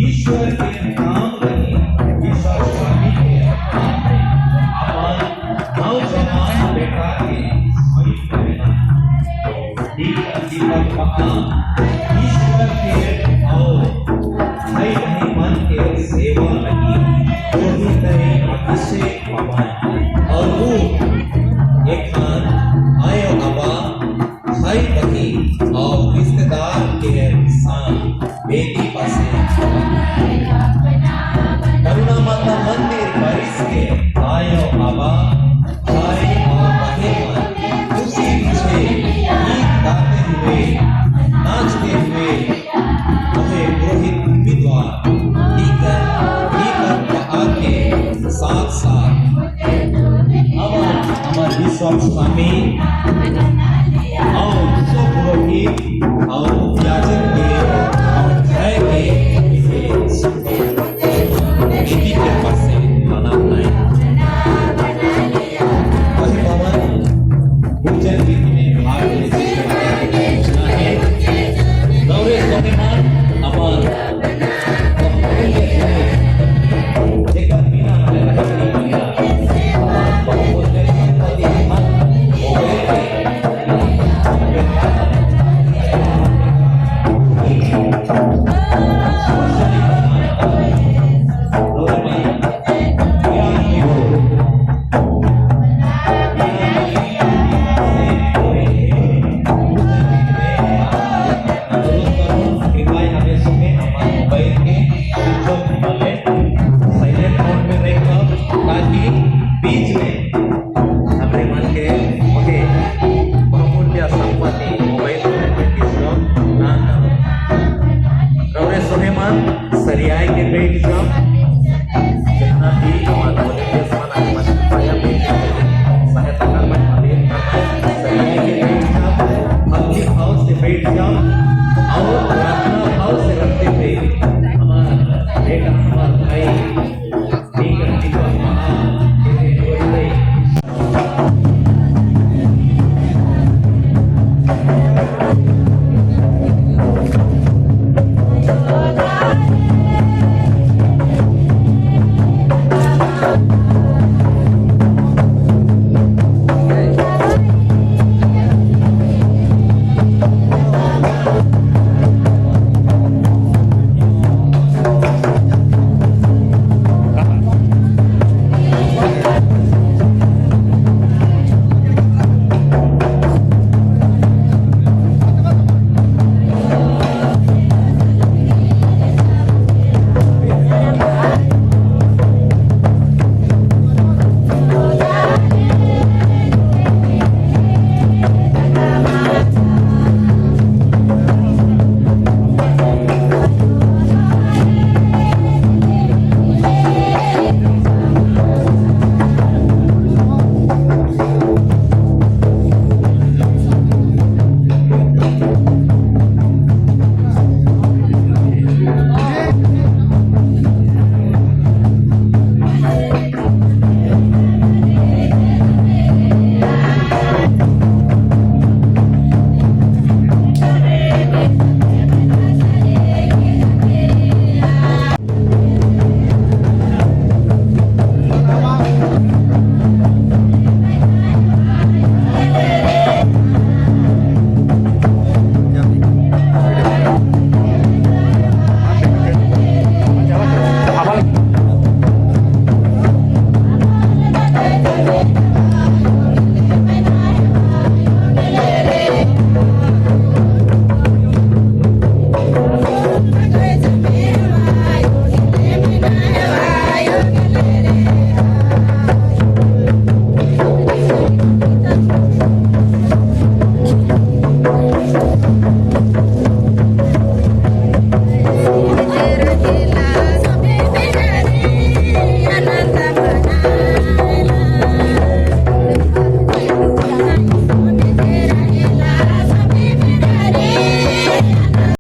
ईश्वर के नाम रही ईश्वर स्वामी के नाम रही अपन नौजवान बेटा के स्मरण करें दीपक महा ईश्वर के और भाई नहीं मन के सेवा लगी वही नहीं अभिषेक पवन और वो एक आयो हवा भाई बही और रिश्तेदार के साथ बेटी पासे करुणा माता मंदिर परिस के आयो बाबा भाई और बहन खुशी पीछे गीत गाते हुए नाचते हुए मुझे पुरोहित विद्वान दीपक आके साथ साथ अमर विश्व स्वामी और पुरोहित और याजक के और जय के